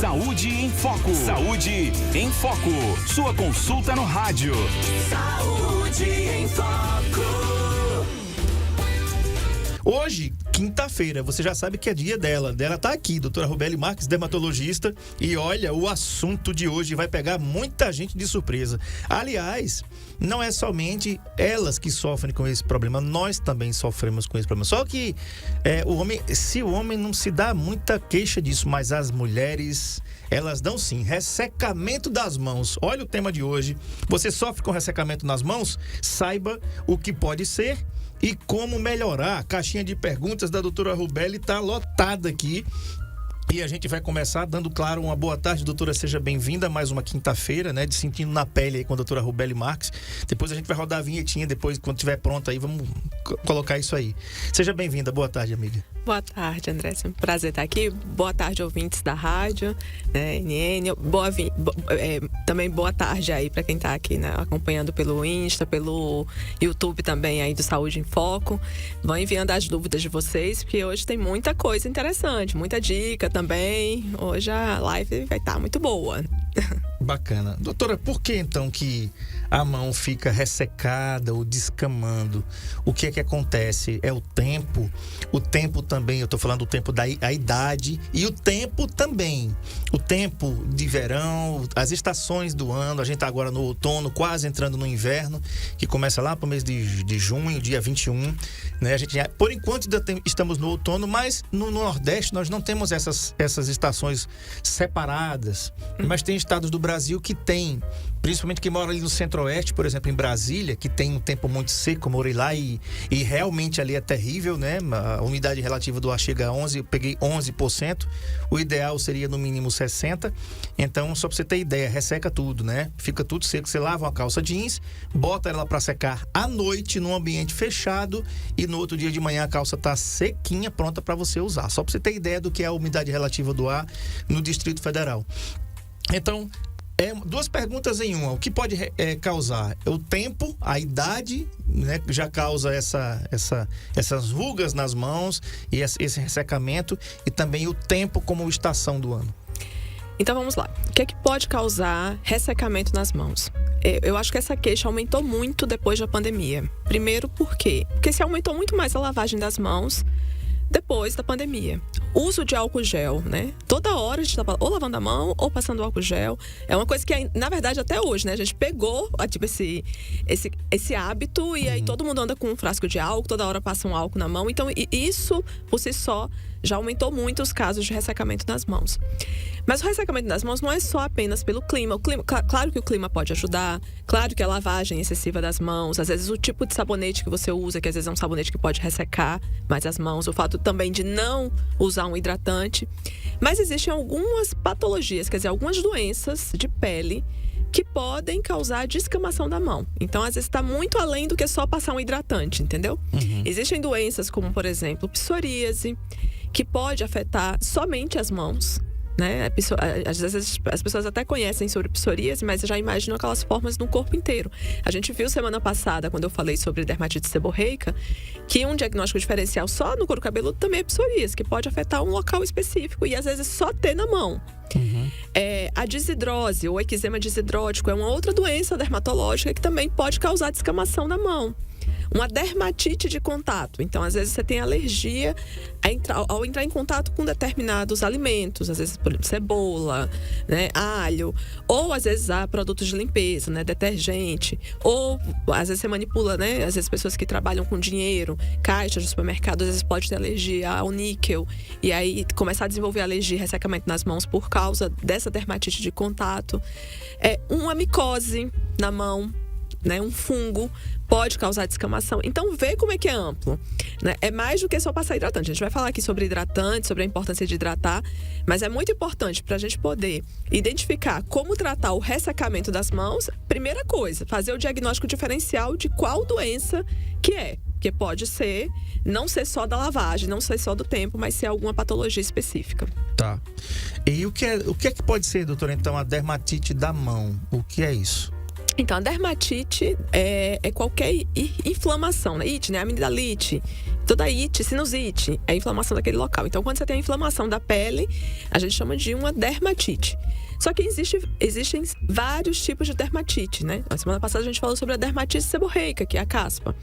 Saúde em Foco. Saúde em Foco. Sua consulta no rádio. Saúde em Foco. Hoje, quinta-feira, você já sabe que é dia dela. Ela tá aqui, doutora Rubeli Marques, dermatologista. E olha, o assunto de hoje vai pegar muita gente de surpresa. Aliás, não é somente elas que sofrem com esse problema, nós também sofremos com esse problema. Só que o homem não se dá muita queixa disso, mas as mulheres, elas dão sim. Ressecamento das mãos. Olha o tema de hoje. Você sofre com ressecamento nas mãos? Saiba o que pode ser e como melhorar. A caixinha de perguntas da doutora Rubeli está lotada aqui. E a gente vai começar dando, claro, uma boa tarde, doutora, seja bem-vinda a mais uma quinta-feira, né, de Sentindo na Pele aí com a doutora Rubeli Marques. Depois a gente vai rodar a vinhetinha, depois, quando estiver pronto aí, vamos colocar isso aí. Seja bem-vinda, boa tarde, amiga. Boa tarde, André, é um prazer estar aqui. Boa tarde, ouvintes da rádio, né, NN. Também boa tarde aí para quem está aqui, né, acompanhando pelo Insta, pelo YouTube também aí do Saúde em Foco. Vão enviando as dúvidas de vocês, porque hoje tem muita coisa interessante, muita dica também. Hoje a live vai estar muito boa. Bacana. Doutora, por que então que a mão fica ressecada ou descamando? O que é que acontece? É o tempo? O tempo também, eu estou falando do tempo da idade e o tempo também. O tempo de verão, as estações do ano, a gente está agora no outono, quase entrando no inverno, que começa lá para o mês de junho, dia 21. Né? A gente, por enquanto estamos no outono, mas no Nordeste nós não temos essas estações separadas. Mas tem estados do Brasil que tem, principalmente quem mora ali no Centro-Oeste, por exemplo, em Brasília, que tem um tempo muito seco. Eu morei lá e realmente ali é terrível, né? A umidade relativa do ar chega a 11%, eu peguei 11%. O ideal seria no mínimo 60%. Então, só para você ter ideia, resseca tudo, né? Fica tudo seco. Você lava uma calça jeans, bota ela para secar à noite num ambiente fechado e no outro dia de manhã a calça tá sequinha, pronta para você usar. Só para você ter ideia do que é a umidade relativa do ar no Distrito Federal. Então, duas perguntas em uma. O que pode causar? O tempo, a idade, né, já causa essas rugas nas mãos e esse ressecamento, e também o tempo como estação do ano. Então vamos lá. O que é que pode causar ressecamento nas mãos? Eu acho que essa queixa aumentou muito depois da pandemia. Primeiro, por quê? Porque se aumentou muito mais a lavagem das mãos depois da pandemia. Uso de álcool gel, né? Toda hora a gente estava ou lavando a mão ou passando álcool gel. É uma coisa que, na verdade, até hoje, né? A gente pegou, tipo, esse hábito e aí todo mundo anda com um frasco de álcool, toda hora passa um álcool na mão. Então, isso, por si só, já aumentou muito os casos de ressecamento nas mãos. Mas o ressecamento nas mãos não é só apenas pelo clima. Claro que o clima pode ajudar, claro que a lavagem excessiva das mãos, às vezes o tipo de sabonete que você usa, que às vezes é um sabonete que pode ressecar mais as mãos, o fato também de não usar um hidratante. Mas existem algumas patologias, quer dizer, algumas doenças de pele que podem causar descamação da mão. Então, às vezes, está muito além do que só passar um hidratante, entendeu? Existem doenças como, por exemplo, psoríase, que pode afetar somente as mãos, né? Às vezes as pessoas até conhecem sobre psoríase, mas já imaginam aquelas formas no corpo inteiro. A gente viu semana passada, quando eu falei sobre dermatite seborreica, que um diagnóstico diferencial só no couro cabeludo também é psoríase, que pode afetar um local específico e às vezes só ter na mão. A desidrose ou eczema desidrótico é uma outra doença dermatológica que também pode causar descamação na mão. Uma dermatite de contato. Então, às vezes, você tem alergia ao entrar em contato com determinados alimentos. Às vezes, por exemplo, cebola, né, alho. Ou, às vezes, há produtos de limpeza, né, detergente. Ou, às vezes, você manipula, né? Às vezes, pessoas que trabalham com dinheiro, caixas de supermercado, às vezes pode ter alergia ao níquel. E aí, começar a desenvolver alergia e ressecamento nas mãos por causa dessa dermatite de contato. Uma micose na mão, né, um fungo pode causar descamação. Então, vê como é que é amplo, né? É mais do que só passar hidratante. A gente vai falar aqui sobre hidratante, sobre a importância de hidratar, mas é muito importante para a gente poder identificar como tratar o ressecamento das mãos. Primeira coisa, fazer o diagnóstico diferencial de qual doença que é. Porque pode ser, não ser só da lavagem, não ser só do tempo, mas ser alguma patologia específica. Tá. E o que é que pode ser, doutora, então, a dermatite da mão? O que é isso? Então, a dermatite é qualquer inflamação, né? Amidalite, Toda ite, sinusite, é a inflamação daquele local. Então, quando você tem a inflamação da pele, a gente chama de uma dermatite. Só que existem vários tipos de dermatite, né? Na semana passada a gente falou sobre a dermatite seborreica, que é a caspa.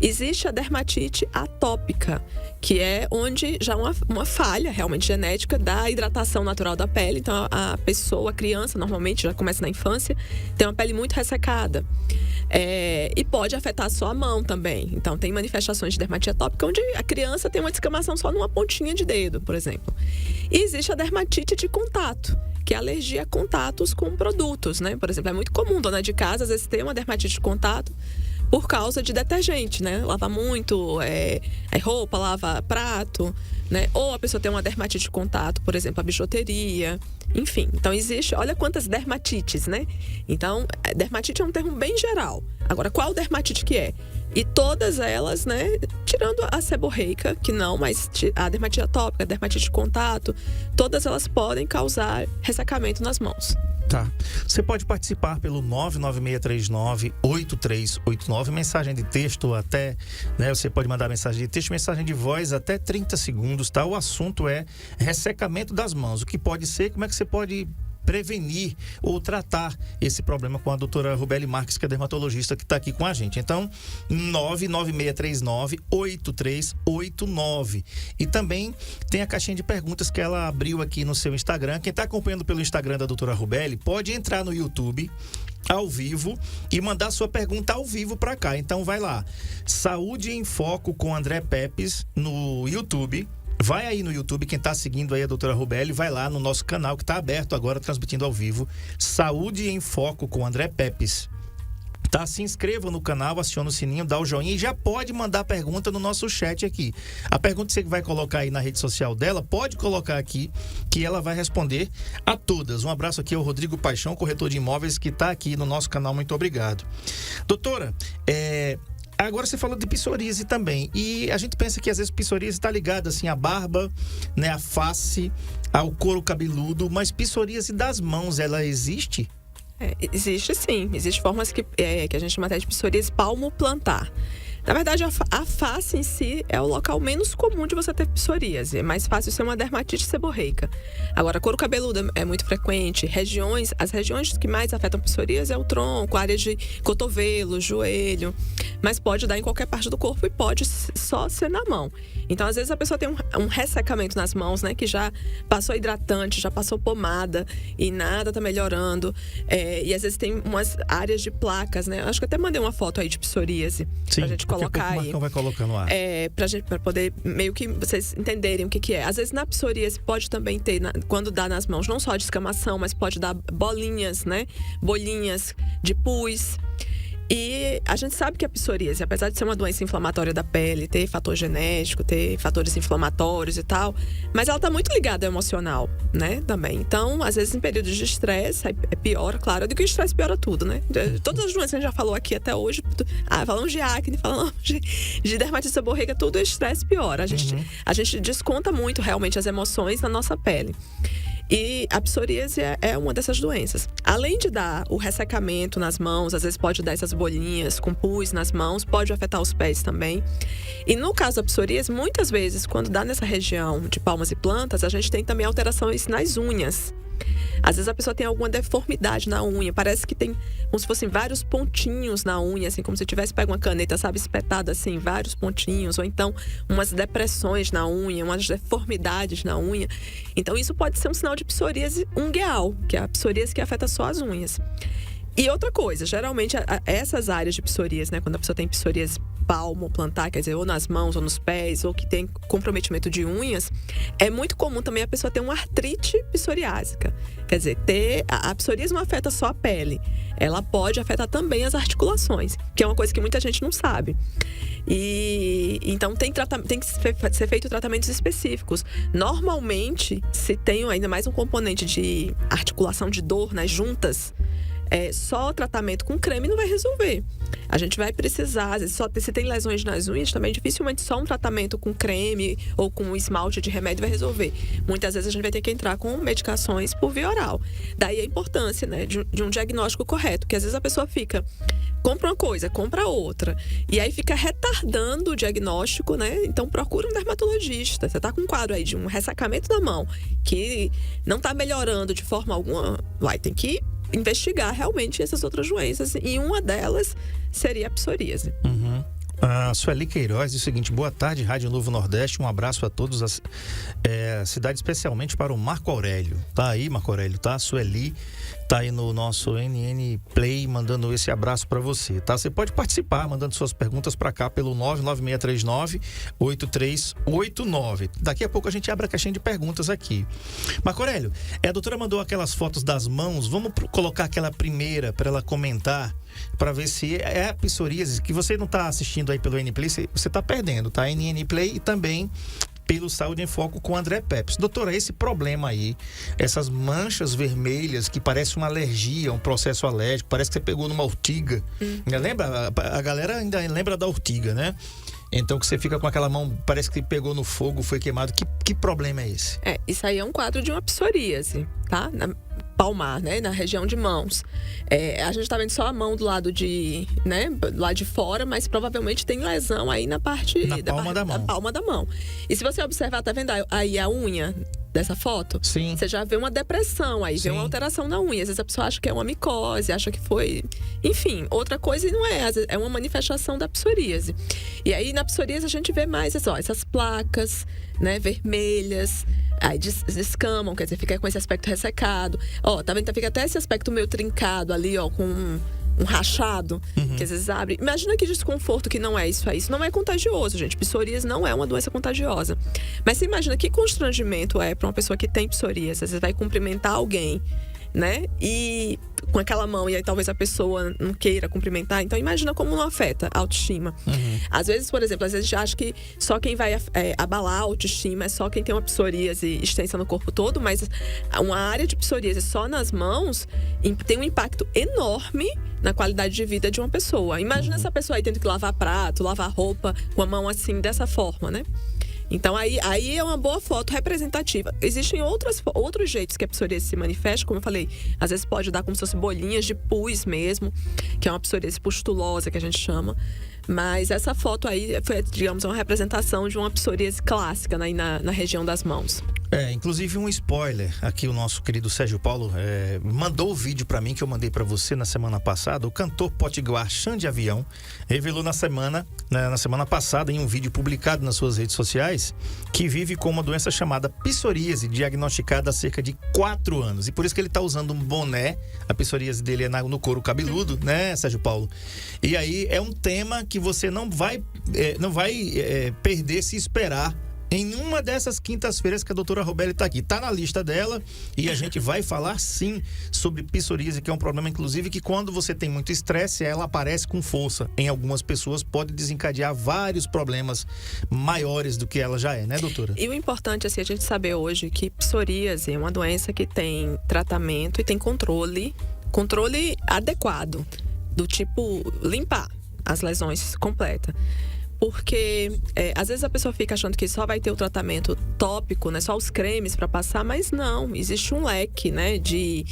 Existe a dermatite atópica, que é onde já uma falha realmente genética da hidratação natural da pele. Então, a pessoa, a criança, normalmente já começa na infância, tem uma pele muito ressecada. E pode afetar só a mão também. Então, tem manifestações de dermatite atópica onde a criança tem uma descamação só numa pontinha de dedo, por exemplo. E existe a dermatite de contato, que é alergia a contatos com produtos, né? Por exemplo, é muito comum, dona de casa, às vezes, ter uma dermatite de contato por causa de detergente, né? Lava muito roupa, lava prato, né? Ou a pessoa tem uma dermatite de contato, por exemplo, a bijuteria. Enfim, então existe, olha quantas dermatites, né? Então, dermatite é um termo bem geral. Agora, qual dermatite que é? E todas elas, né, tirando a seborreica, que não, mas a dermatite atópica, a dermatite de contato, todas elas podem causar ressecamento nas mãos. Tá. Você pode participar pelo 99639-8389, mensagem de texto até, né? Você pode mandar mensagem de texto, mensagem de voz até 30 segundos, tá? O assunto é ressecamento das mãos. O que pode ser, como é que você pode prevenir ou tratar esse problema com a doutora Rubeli Marques, que é dermatologista, que está aqui com a gente. Então, 99639-8389. E também tem a caixinha de perguntas que ela abriu aqui no seu Instagram. Quem está acompanhando pelo Instagram da doutora Rubeli, pode entrar no YouTube ao vivo e mandar sua pergunta ao vivo para cá. Então, vai lá. Saúde em Foco com André Pepes no YouTube. Vai aí no YouTube, quem está seguindo aí a doutora Rubeli, vai lá no nosso canal que está aberto agora, transmitindo ao vivo, Saúde em Foco com André Pepes. Tá? Se inscreva no canal, aciona o sininho, dá o joinha e já pode mandar pergunta no nosso chat aqui. A pergunta que você vai colocar aí na rede social dela, pode colocar aqui, que ela vai responder a todas. Um abraço aqui ao Rodrigo Paixão, corretor de imóveis, que está aqui no nosso canal. Muito obrigado. Doutora, agora você falou de psoríase também, e a gente pensa que às vezes psoríase está ligada assim à barba, né, à face, ao couro cabeludo, mas psoríase das mãos, ela existe? Existe sim, existem formas que a gente chama até de psoríase palmo-plantar. Na verdade, a face em si é o local menos comum de você ter psoríase. É mais fácil ser uma dermatite seborreica. Agora, couro cabeludo é muito frequente. As regiões que mais afetam psoríase é o tronco, a área de cotovelo, joelho. Mas pode dar em qualquer parte do corpo e pode só ser na mão. Então, às vezes, a pessoa tem um ressecamento nas mãos, né? Que já passou hidratante, já passou pomada e nada tá melhorando. E às vezes tem umas áreas de placas, né? Acho que até mandei uma foto aí de psoríase. Sim, pra gente colocar aí. Marcão vai colocar no ar. Pra poder meio que vocês entenderem o que é. Às vezes na psoríase pode também ter, quando dá nas mãos, não só a descamação, mas pode dar bolinhas, né? Bolinhas de pus. E a gente sabe que a psoríase, apesar de ser uma doença inflamatória da pele, ter fator genético, ter fatores inflamatórios e tal, mas ela tá muito ligada ao emocional, né, também. Então, às vezes em períodos de estresse, piora, claro. Eu digo que o estresse piora tudo, né? Todas as doenças que a gente já falou aqui até hoje, falamos de acne, falamos de dermatite seborreica, tudo o estresse piora. A gente desconta muito realmente as emoções na nossa pele. E a psoríase é uma dessas doenças. Além de dar o ressecamento nas mãos, às vezes pode dar essas bolinhas com pus nas mãos, pode afetar os pés também. E no caso da psoríase, muitas vezes, quando dá nessa região de palmas e plantas, a gente tem também alterações nas unhas. Às vezes a pessoa tem alguma deformidade na unha, parece que tem como se fossem vários pontinhos na unha, assim, como se tivesse pego uma caneta, sabe, espetada assim, vários pontinhos, ou então umas depressões na unha, umas deformidades na unha. Então isso pode ser um sinal de psoríase ungueal, que é a psoríase que afeta só as unhas. E outra coisa, geralmente essas áreas de psoríase, né, quando a pessoa tem psoríase palmo, plantar, quer dizer, ou nas mãos ou nos pés, ou que tem comprometimento de unhas, é muito comum também a pessoa ter uma artrite psoriásica. Quer dizer, a psoríase não afeta só a pele, ela pode afetar também as articulações, que é uma coisa que muita gente não sabe. E então tem que ser feito tratamentos específicos. Normalmente, se tem ainda mais um componente de articulação de dor nas juntas, só tratamento com creme não vai resolver. A gente vai precisar, às vezes, se tem lesões nas unhas, também dificilmente só um tratamento com creme ou com esmalte de remédio vai resolver. Muitas vezes a gente vai ter que entrar com medicações por via oral. Daí a importância, né, de um diagnóstico correto, que às vezes a pessoa compra uma coisa, compra outra, e aí fica retardando o diagnóstico, né? Então procura um dermatologista. Você tá com um quadro aí de um ressecamento da mão que não tá melhorando de forma alguma, tem que investigar realmente essas outras doenças, e uma delas seria a psoríase. A Sueli Queiroz diz o seguinte: boa tarde, Rádio Novo Nordeste, um abraço a todos, a cidade, especialmente para o Marco Aurélio. Tá aí, Marco Aurélio, tá? A Sueli tá aí no nosso NN Play, mandando esse abraço para você, tá? Você pode participar, mandando suas perguntas para cá pelo 99639-8389. Daqui a pouco a gente abre a caixinha de perguntas aqui. Marco Aurélio, a doutora mandou aquelas fotos das mãos, vamos colocar aquela primeira para ela comentar, para ver se é a psoríase, que você não está assistindo aí pelo NN Play, você está perdendo, tá? NN Play e também pelo Saúde em Foco com o André Peps. Doutora, esse problema aí, essas manchas vermelhas que parece uma alergia, um processo alérgico, parece que você pegou numa urtiga. Lembra? A galera ainda lembra da urtiga, né? Então que você fica com aquela mão, parece que pegou no fogo, foi queimado. Que problema é esse? Isso aí é um quadro de uma psoríase, tá? Palmar, né? Na região de mãos. A gente tá vendo só a mão do lado de, né? Do lado de fora, mas provavelmente tem lesão aí na parte da palma da mão. E se você observar, tá vendo aí a unha dessa foto? Sim. Você já vê uma depressão aí, vê uma alteração na unha. Às vezes a pessoa acha que é uma micose, acha que foi... Enfim, outra coisa e não é. Às vezes é uma manifestação da psoríase. E aí na psoríase a gente vê mais essas placas, né? Vermelhas. Aí descamam, quer dizer, fica com esse aspecto ressecado. Tá vendo? Fica até esse aspecto meio trincado ali, com um rachado, que às vezes abre. Imagina que desconforto que não é isso aí. Isso não é contagioso, gente. Psoríase não é uma doença contagiosa. Mas você imagina que constrangimento é para uma pessoa que tem psoríase. Às vezes vai cumprimentar alguém, né? E com aquela mão, e aí talvez a pessoa não queira cumprimentar. Então imagina como não afeta a autoestima. Às vezes, por exemplo, às vezes a gente acha que só quem vai abalar a autoestima é só quem tem uma psoríase extensa no corpo todo, mas uma área de psoríase só nas mãos tem um impacto enorme na qualidade de vida de uma pessoa. Imagina essa pessoa aí tendo que lavar prato, lavar roupa com a mão assim, dessa forma, né? Então, aí é uma boa foto representativa. Existem outros jeitos que a psoríase se manifesta, como eu falei. Às vezes pode dar como se fossem bolinhas de pus mesmo, que é uma psoríase pustulosa, que a gente chama. Mas essa foto aí foi, digamos, uma representação de uma psoríase clássica, né, na região das mãos. Inclusive um spoiler, aqui o nosso querido Sérgio Paulo mandou o vídeo para mim, que eu mandei para você na semana passada. O cantor potiguar Xande Avião revelou na semana passada, em um vídeo publicado nas suas redes sociais, que vive com uma doença chamada psoríase, diagnosticada há cerca de 4 anos. E por isso que ele está usando um boné. A psoríase dele é no couro cabeludo, né, Sérgio Paulo? E aí é um tema que você não vai perder se esperar em uma dessas quintas-feiras que a doutora Robélia está aqui. Está na lista dela, e a gente vai falar sim sobre psoríase, que é um problema, inclusive, que quando você tem muito estresse, ela aparece com força. Em algumas pessoas pode desencadear vários problemas maiores do que ela já é, né, doutora? E o importante, assim, a gente saber hoje que psoríase é uma doença que tem tratamento e tem controle adequado, do tipo limpar as lesões completa. Porque às vezes a pessoa fica achando que só vai ter o tratamento tópico, né? Só os cremes para passar, mas não. Existe um leque, né? De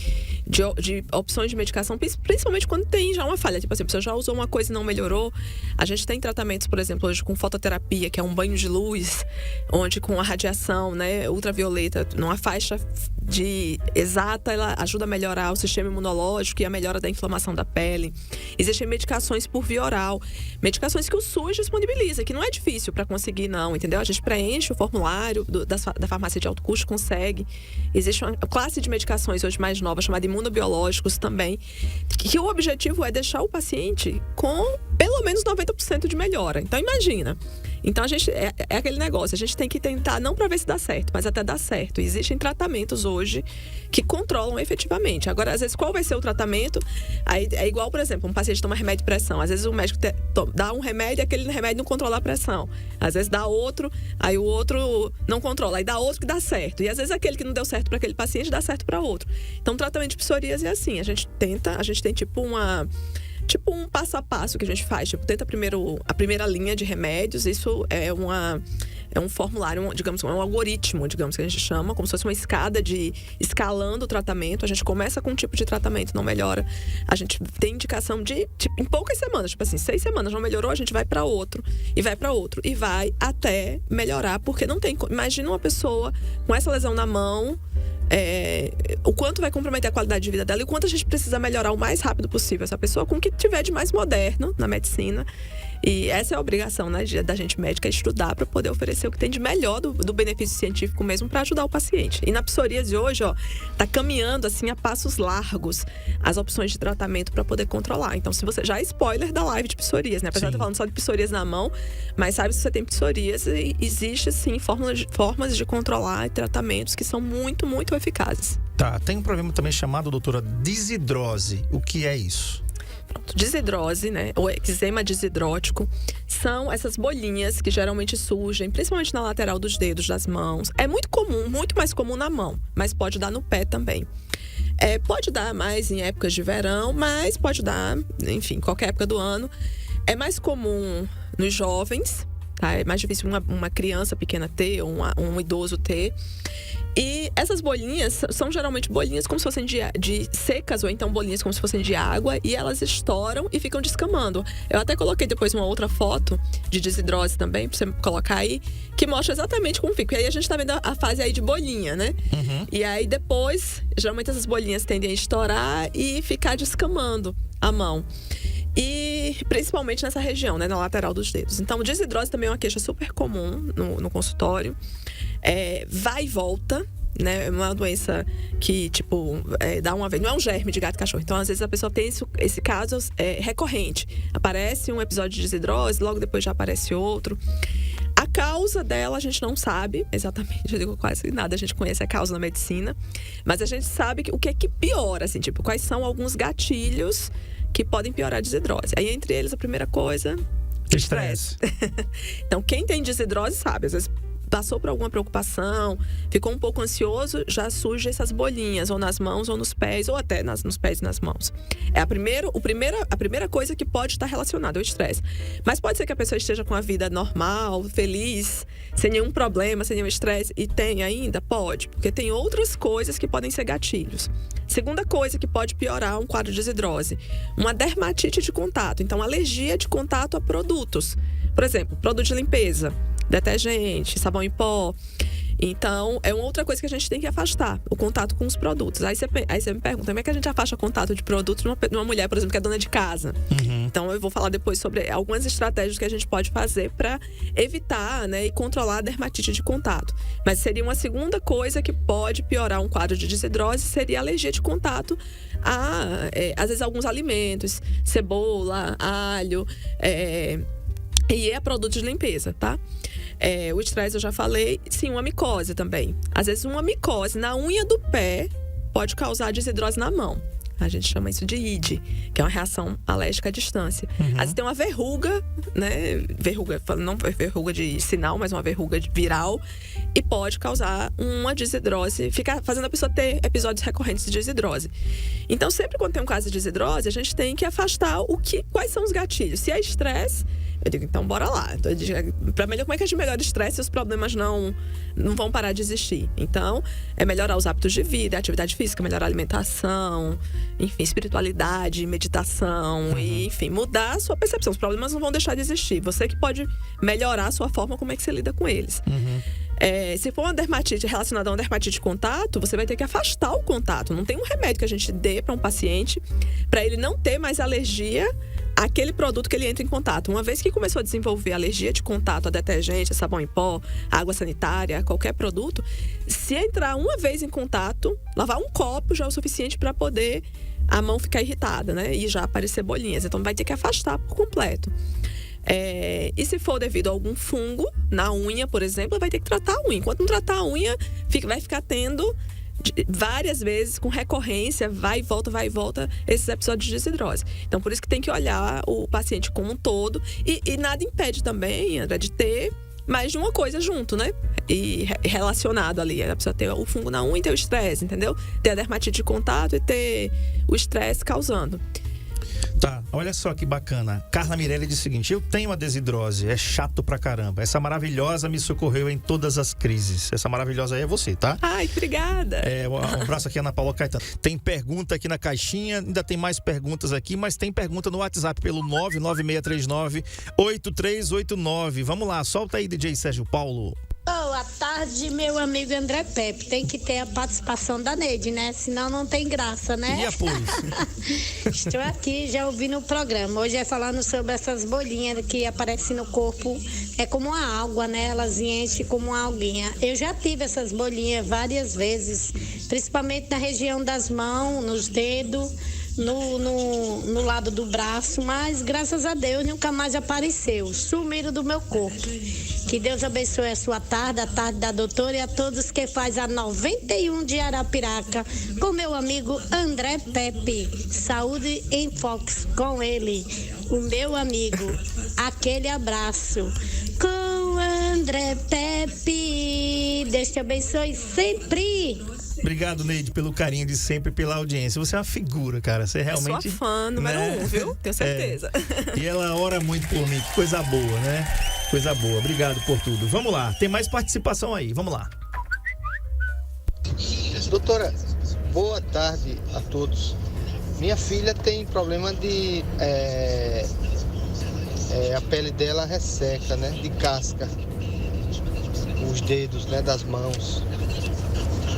opções de medicação, principalmente quando tem já uma falha. Tipo assim, a pessoa já usou uma coisa e não melhorou. A gente tem tratamentos, por exemplo, hoje com fototerapia, que é um banho de luz, onde com a radiação, né, ultravioleta, numa faixa exata, ela ajuda a melhorar o sistema imunológico e a melhora da inflamação da pele. Existem medicações por via oral, medicações que o SUS disponibiliza, que não é difícil para conseguir, não, entendeu? A gente preenche o formulário da farmácia de alto custo, consegue. Existe uma classe de medicações hoje mais nova, chamada imunobiológicos também, que o objetivo é deixar o paciente com, pelo menos 90% de melhora. Então, imagina. Então, a gente é aquele negócio, a gente tem que tentar não para ver se dá certo, mas até dar certo. Existem tratamentos hoje que controlam efetivamente. Agora, às vezes, qual vai ser o tratamento? Aí é igual, por exemplo, um paciente toma remédio de pressão. Às vezes o médico dá um remédio e aquele remédio não controla a pressão. Às vezes dá outro, aí o outro não controla. Aí dá outro que dá certo. E às vezes aquele que não deu certo para aquele paciente dá certo para outro. Então, o tratamento de psoríase é assim. A gente tem tipo um passo a passo que a gente faz. Tipo, tenta primeiro a primeira linha de remédios. Isso é um formulário, digamos, é um algoritmo, digamos, que a gente chama, como se fosse uma escada de escalando o tratamento. A gente começa com um tipo de tratamento, não melhora. A gente tem indicação de, tipo, em poucas semanas, tipo assim, 6 semanas não melhorou, a gente vai para outro, e vai para outro, e vai até melhorar, porque não tem. Imagina uma pessoa com essa lesão na mão, o quanto vai comprometer a qualidade de vida dela e o quanto a gente precisa melhorar o mais rápido possível essa pessoa com o que tiver de mais moderno na medicina. E essa é a obrigação, né, da gente médica, estudar para poder oferecer o que tem de melhor do benefício científico mesmo para ajudar o paciente. E na psoríase hoje, tá caminhando assim a passos largos as opções de tratamento para poder controlar. Então, se você já é spoiler da live de psoríase, né? Apesar de eu estar falando só de psoríase na mão, mas sabe, se você tem psoríase, existe sim formas de controlar e tratamentos que são muito, muito eficazes. Tá, tem um problema também chamado, doutora, desidrose. O que é isso? Desidrose, né, ou eczema desidrótico, são essas bolinhas que geralmente surgem, principalmente na lateral dos dedos das mãos. É muito comum, muito mais comum na mão, mas pode dar no pé também. Pode dar mais em épocas de verão, mas pode dar, enfim, qualquer época do ano. É mais comum nos jovens, tá? É mais difícil uma criança pequena ter, ou um idoso ter. E essas bolinhas são geralmente bolinhas como se fossem de secas, ou então bolinhas como se fossem de água, e elas estouram e ficam descamando. Eu até coloquei depois uma outra foto de desidrose também, pra você colocar aí, que mostra exatamente como fica. E aí a gente tá vendo a fase aí de bolinha, né? Uhum. E aí depois, geralmente essas bolinhas tendem a estourar e ficar descamando a mão. E principalmente nessa região, né, na lateral dos dedos. Então, desidrose também é uma queixa super comum no consultório. Vai e volta, né? É uma doença que, tipo, dá uma vez. Não é um germe de gato e cachorro. Então, às vezes, a pessoa tem esse caso recorrente. Aparece um episódio de desidrose, logo depois já aparece outro. A causa dela a gente não sabe exatamente, eu digo quase nada, a gente conhece a causa na medicina. Mas a gente sabe o que é que piora, assim, tipo, quais são alguns gatilhos que podem piorar a desidrose. Aí, entre eles, a primeira coisa, estresse. Então, quem tem desidrose sabe, às vezes passou por alguma preocupação, ficou um pouco ansioso, já surge essas bolinhas, ou nas mãos, ou nos pés, ou até nos pés e nas mãos. É a primeira coisa que pode estar relacionada ao estresse. Mas pode ser que a pessoa esteja com a vida normal, feliz, sem nenhum problema, sem nenhum estresse, e tem ainda? Pode, porque tem outras coisas que podem ser gatilhos. Segunda coisa que pode piorar um quadro de desidrose, uma dermatite de contato. Então, alergia de contato a produtos. Por exemplo, produto de limpeza, detergente, sabão em pó. Então, é uma outra coisa que a gente tem que afastar, o contato com os produtos. Aí você me pergunta, como é que a gente afasta contato de produtos de uma mulher, por exemplo, que é dona de casa? Uhum. Então, eu vou falar depois sobre algumas estratégias que a gente pode fazer para evitar, né, e controlar a dermatite de contato. Mas seria uma segunda coisa que pode piorar um quadro de desidrose, seria a alergia de contato a, às vezes, alguns alimentos, cebola, alho, e é produto de limpeza, tá? O estresse eu já falei. Sim, uma micose também. Às vezes uma micose na unha do pé pode causar desidrose na mão. A gente chama isso de ID, que é uma reação alérgica à distância. Uhum. Às vezes tem uma verruga, né? Verruga, não verruga de sinal, mas uma verruga viral. E pode causar uma desidrose, ficar fazendo a pessoa ter episódios recorrentes de desidrose. Então, sempre quando tem um caso de desidrose, a gente tem que afastar quais são os gatilhos. Se é estresse, eu digo, então bora lá. Como é que a gente melhora o estresse se os problemas não vão parar de existir? Então, é melhorar os hábitos de vida, atividade física, melhorar a alimentação, enfim, espiritualidade, meditação, e, enfim, mudar a sua percepção. Os problemas não vão deixar de existir. Você que pode melhorar a sua forma, como é que você lida com eles. Uhum. Se for uma dermatite relacionada a uma dermatite de contato, você vai ter que afastar o contato. Não tem um remédio que a gente dê para um paciente para ele não ter mais alergia àquele produto que ele entra em contato. Uma vez que começou a desenvolver alergia de contato a detergente, a sabão em pó, a água sanitária, a qualquer produto, se entrar uma vez em contato, lavar um copo já é o suficiente para poder a mão ficar irritada, né? E já aparecer bolinhas. Então vai ter que afastar por completo. E se for devido a algum fungo na unha, por exemplo, vai ter que tratar a unha. Enquanto não tratar a unha, vai ficar tendo várias vezes, com recorrência, vai e volta, esses episódios de desidrose. Então, por isso que tem que olhar o paciente como um todo. E nada impede também, André, de ter mais de uma coisa junto, né? E relacionado ali. A pessoa ter o fungo na unha e ter o estresse, entendeu? Ter a dermatite de contato e ter o estresse causando. Tá, olha só que bacana. Carla Mirelli diz o seguinte: eu tenho a desidrose, é chato pra caramba. Essa maravilhosa me socorreu em todas as crises. Essa maravilhosa aí é você, tá? Ai, obrigada. Um abraço aqui, Ana Paula Caetano. Tem pergunta aqui na caixinha, ainda tem mais perguntas aqui, mas tem pergunta no WhatsApp pelo 99639-8389. Vamos lá, solta aí, DJ Sérgio Paulo. Boa tarde, meu amigo André Pepe. Tem que ter a participação da Neide, né? Senão não tem graça, né? E apoio? Estou aqui já ouvindo o programa. Hoje é falando sobre essas bolinhas que aparecem no corpo. É como uma água, né? Elas enchem como uma alguinha. Eu já tive essas bolinhas várias vezes, principalmente na região das mãos, nos dedos, no lado do braço, mas graças a Deus nunca mais apareceu. Sumiram do meu corpo. Que Deus abençoe a sua tarde, a tarde da doutora e a todos que faz a 91 de Arapiraca com meu amigo André Pepe. Saúde em Fox com ele, o meu amigo. Aquele abraço com André Pepe. Deus te abençoe sempre. Obrigado, Neide, pelo carinho de sempre, pela audiência. Você é uma figura, cara. Você realmente... Eu sou fã número 1, viu? Tenho certeza. E ela ora muito por mim. Que coisa boa, né? Coisa boa. Obrigado por tudo. Vamos lá. Tem mais participação aí. Vamos lá. Doutora, boa tarde a todos. Minha filha tem problema de... a pele dela resseca, né? De casca. Os dedos, né? Das mãos.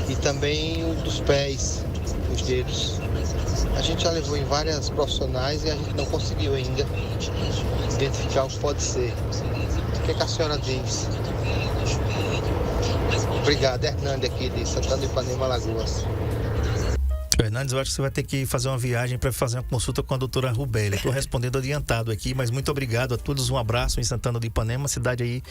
E também o dos pés, os dedos. A gente já levou em várias profissionais e a gente não conseguiu ainda identificar o que pode ser. O que a senhora diz? Obrigado, Hernandes aqui de Santana do Ipanema, Alagoas. Hernandes, eu acho que você vai ter que fazer uma viagem para fazer uma consulta com a doutora Rubélia. Estou respondendo adiantado aqui, mas muito obrigado a todos. Um abraço em Santana do Ipanema, cidade aí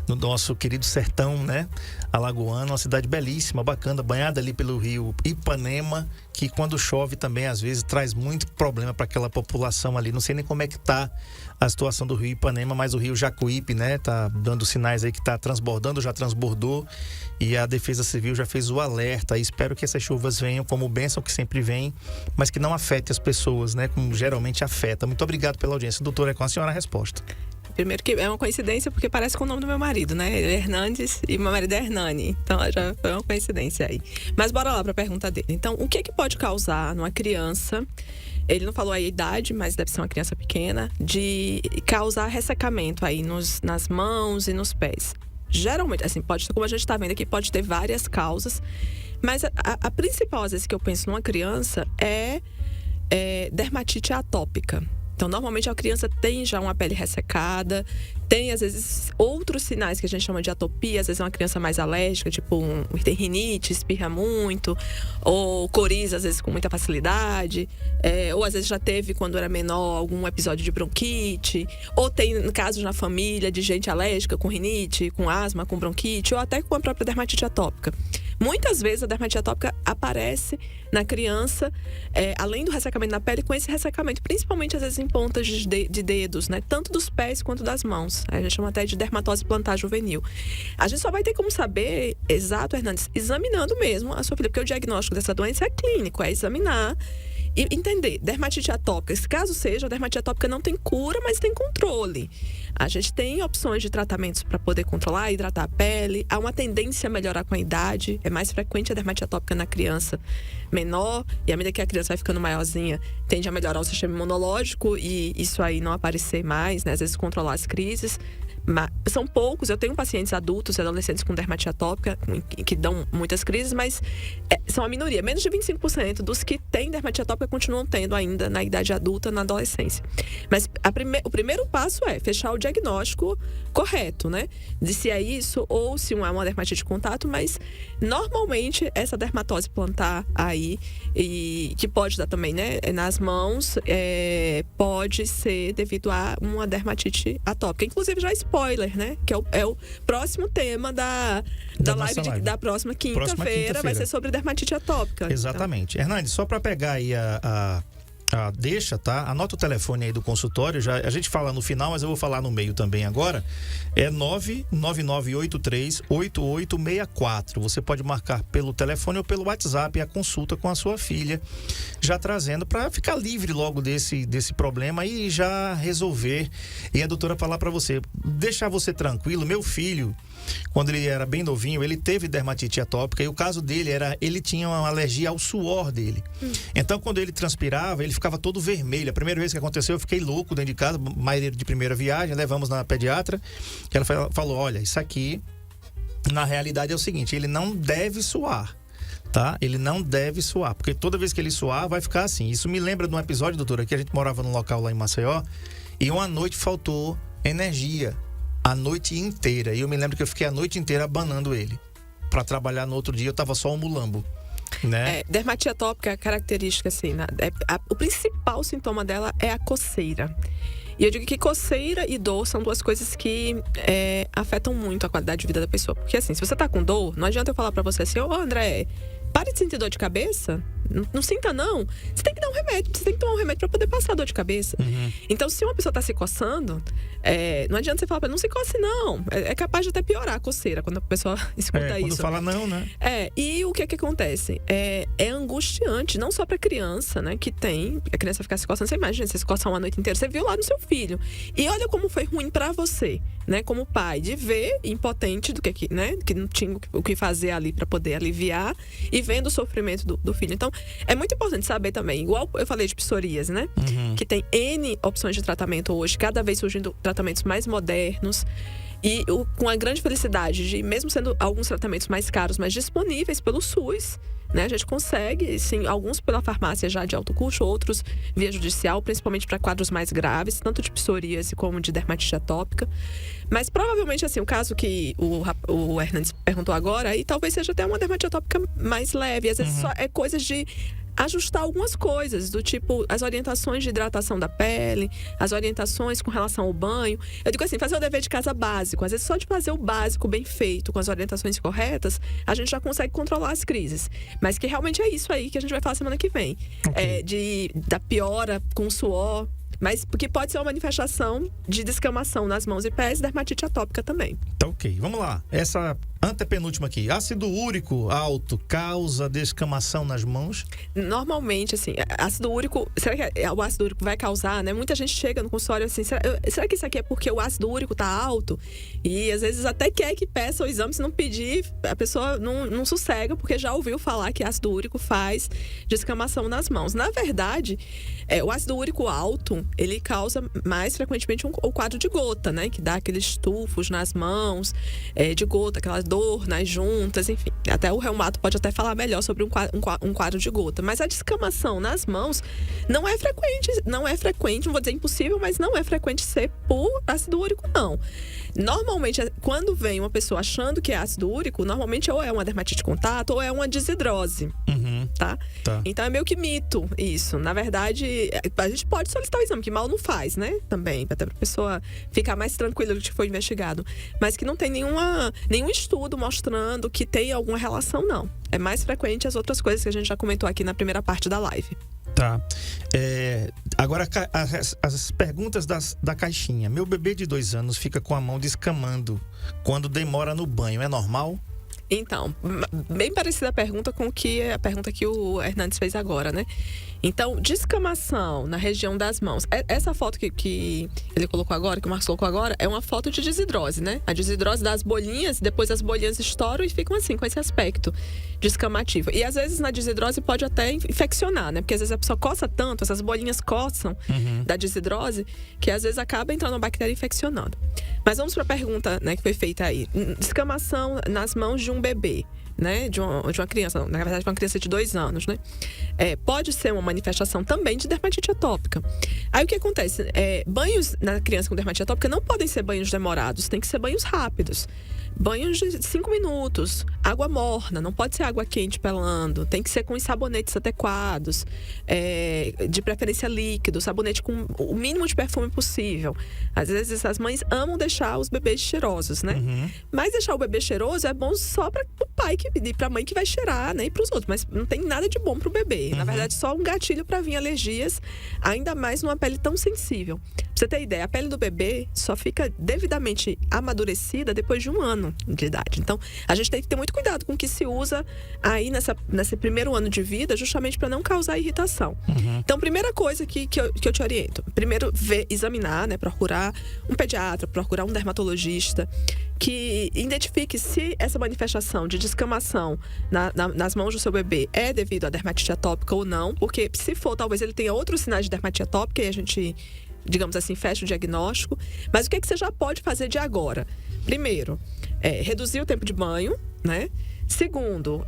no nosso querido sertão, né? Alagoano, uma cidade belíssima, bacana, banhada ali pelo rio Ipanema, que quando chove também às vezes traz muito problema para aquela população ali. Não sei nem como é que tá a situação do rio Ipanema, mas o rio Jacuípe, né? Tá dando sinais aí que tá transbordando, já transbordou, e a Defesa Civil já fez o alerta. E espero que essas chuvas venham como bênção que sempre vem, mas que não afete as pessoas, né? Como geralmente afeta. Muito obrigado pela audiência. Doutora, é com a senhora a resposta. Primeiro que é uma coincidência porque parece com o nome do meu marido, né? Ele é Hernandes e meu marido é Hernani. Então já foi uma coincidência aí. Mas bora lá para a pergunta dele. Então, o que pode causar numa criança, ele não falou a idade, mas deve ser uma criança pequena, de causar ressecamento aí nas mãos e nos pés? Geralmente, assim, pode, como a gente está vendo aqui, pode ter várias causas, mas a principal, às vezes, que eu penso numa criança é dermatite atópica. Então, normalmente, a criança tem já uma pele ressecada, tem, às vezes, outros sinais que a gente chama de atopia. Às vezes, é uma criança mais alérgica, tipo, tem rinite, espirra muito, ou coriza, às vezes, com muita facilidade, ou, às vezes, já teve, quando era menor, algum episódio de bronquite, ou tem casos na família de gente alérgica com rinite, com asma, com bronquite, ou até com a própria dermatite atópica. Muitas vezes a dermatite atópica aparece na criança, além do ressecamento na pele, com esse ressecamento, principalmente às vezes em pontas de dedos, né? Tanto dos pés quanto das mãos. A gente chama até de dermatose plantar juvenil. A gente só vai ter como saber, exato, Hernandes, examinando mesmo a sua filha, porque o diagnóstico dessa doença é clínico, é examinar e entender. Dermatite atópica, se caso seja, a dermatite atópica não tem cura, mas tem controle. A gente tem opções de tratamentos para poder controlar e hidratar a pele. Há uma tendência a melhorar com a idade. É mais frequente a dermatite atópica na criança menor. E à medida que a criança vai ficando maiorzinha, tende a melhorar o sistema imunológico e isso aí não aparecer mais, né? Às vezes controlar as crises. são poucos. Eu tenho pacientes adultos e adolescentes com dermatite atópica que dão muitas crises, mas são a minoria. Menos de 25% dos que têm dermatite atópica continuam tendo ainda na idade adulta, na adolescência. Mas o primeiro passo é fechar o diagnóstico correto, né? De se é isso ou se é uma dermatite de contato, mas normalmente essa dermatose plantar aí, e que pode dar também, né, nas mãos, pode ser devido a uma dermatite atópica. Inclusive, já spoiler, né? Que é o próximo tema da live da próxima quinta-feira. Vai ser sobre dermatite atópica. Exatamente. Então. Hernandes, só para pegar aí deixa, tá? Anota o telefone aí do consultório. A gente fala no final, mas eu vou falar no meio também agora. É 999838864. Você pode marcar pelo telefone ou pelo WhatsApp a consulta com a sua filha, já trazendo para ficar livre logo desse problema e já resolver. E a doutora falar para você, deixar você tranquilo. Meu filho, quando ele era bem novinho, ele teve dermatite atópica e o caso dele ele tinha uma alergia ao suor dele. Então, quando ele transpirava, ele ficava todo vermelho. A primeira vez que aconteceu, eu fiquei louco dentro de casa, maioria de primeira viagem, levamos na pediatra, que ela falou, olha, isso aqui, na realidade é o seguinte, ele não deve suar, tá? Ele não deve suar, porque toda vez que ele suar, vai ficar assim. Isso me lembra de um episódio, doutora, que a gente morava num local lá em Maceió, e uma noite faltou energia, a noite inteira. E eu me lembro que eu fiquei a noite inteira abanando ele. Para trabalhar no outro dia, eu tava só um mulambo, né? Dermatite atópica, a característica assim, o principal sintoma dela é a coceira. E eu digo que coceira e dor são duas coisas que afetam muito a qualidade de vida da pessoa. Porque assim, se você tá com dor, não adianta eu falar pra você assim, André, pare de sentir dor de cabeça, não sinta não. Você tem que dar um remédio, você tem que tomar um remédio pra poder passar a dor de cabeça. Então, se uma pessoa tá se coçando, não adianta você falar pra ela, não se coce não. É capaz de até piorar a coceira quando a pessoa escuta isso. Quando fala não, né? E o que acontece? É angustiante, não só pra criança, né, que tem, a criança ficar se coçando. Você imagina, você se coçar uma noite inteira, você viu lá no seu filho. E olha como foi ruim pra você, né, como pai, de ver impotente do que, né, que não tinha o que fazer ali pra poder aliviar e vendo o sofrimento do filho. Então, é muito importante saber também, igual eu falei de psoríase, né? Que tem N opções de tratamento hoje, cada vez surgindo tratamentos mais modernos. E com a grande felicidade de, mesmo sendo alguns tratamentos mais caros, mas disponíveis pelo SUS, né? A gente consegue, sim, alguns pela farmácia já de alto custo, outros via judicial, principalmente para quadros mais graves, tanto de psoríase como de dermatite atópica. Mas provavelmente, assim, o caso que o Hernandes perguntou agora, aí talvez seja até uma dermatite atópica mais leve. Às vezes só é coisas de ajustar algumas coisas, do tipo as orientações de hidratação da pele, as orientações com relação ao banho. Eu digo assim, fazer o dever de casa básico. Às vezes só de fazer o básico bem feito, com as orientações corretas, a gente já consegue controlar as crises. Mas que realmente é isso aí que a gente vai falar semana que vem. Da piora com suor, mas porque pode ser uma manifestação de descamação nas mãos e pés, dermatite atópica também. Tá ok, vamos lá. Essa antepenúltima aqui. Ácido úrico alto causa descamação nas mãos? Normalmente, assim, ácido úrico... Será que o ácido úrico vai causar, né? Muita gente chega no consultório assim, será que isso aqui é porque o ácido úrico tá alto? E às vezes até quer que peça o exame, se não pedir, a pessoa não sossega, porque já ouviu falar que ácido úrico faz descamação nas mãos. Na verdade, o ácido úrico alto, ele causa mais frequentemente o quadro de gota, né? Que dá aqueles tufos nas mãos, de gota, aquela dor nas juntas, enfim. Até o reumato pode até falar melhor sobre um quadro de gota. Mas a descamação nas mãos não é frequente, não vou dizer impossível, mas não é frequente ser por ácido úrico, não. Normalmente, quando vem uma pessoa achando que é ácido úrico, normalmente ou é uma dermatite de contato ou é uma desidrose, tá? Então é meio que mito isso. Na verdade, a gente pode solicitar o exame, que mal não faz, né? Também, até pra pessoa ficar mais tranquila do que foi investigado. Mas que não tem nenhum estudo mostrando que tem alguma relação, não. É mais frequente as outras coisas que a gente já comentou aqui na primeira parte da live. Tá. Agora, as perguntas da caixinha. Meu bebê de 2 anos fica com a mão descamando quando demora no banho. É normal? Então, bem parecida a pergunta com a pergunta que o Hernandes fez agora, né? Então, descamação na região das mãos. Essa foto que ele colocou agora, que o Marcos colocou agora, é uma foto de desidrose, né? A desidrose das bolinhas, depois as bolinhas estouram e ficam assim, com esse aspecto descamativo. E às vezes na desidrose pode até infeccionar, né? Porque às vezes a pessoa coça tanto, essas bolinhas coçam da desidrose, que às vezes acaba entrando uma bactéria infeccionando. Mas vamos para a pergunta, né, que foi feita aí. Descamação nas mãos de um bebê, né, de uma criança, na verdade de uma criança de 2 anos, né, pode ser uma manifestação também de dermatite atópica. Aí o que acontece? Banhos na criança com dermatite atópica não podem ser banhos demorados, tem que ser banhos rápidos. Banhos de 5 minutos, água morna, não pode ser água quente pelando, tem que ser com os sabonetes adequados, de preferência líquido, sabonete com o mínimo de perfume possível. Às vezes as mães amam deixar os bebês cheirosos, né? Mas deixar o bebê cheiroso é bom só para o pai e para a mãe que vai cheirar, né? E para os outros, mas não tem nada de bom para o bebê. Na verdade, só um gatilho para vir alergias, ainda mais numa pele tão sensível. Pra você ter ideia, a pele do bebê só fica devidamente amadurecida depois de 1 ano de idade. Então, a gente tem que ter muito cuidado com o que se usa aí nesse primeiro ano de vida, justamente para não causar irritação. Então, primeira coisa que eu te oriento, primeiro examinar, né, procurar um pediatra, procurar um dermatologista que identifique se essa manifestação de descamação nas mãos do seu bebê é devido a dermatite atópica ou não, porque se for, talvez ele tenha outros sinais de dermatite atópica e a gente, digamos assim, fecha o diagnóstico. Mas o que você já pode fazer de agora? Primeiro, reduzir o tempo de banho, né? Segundo,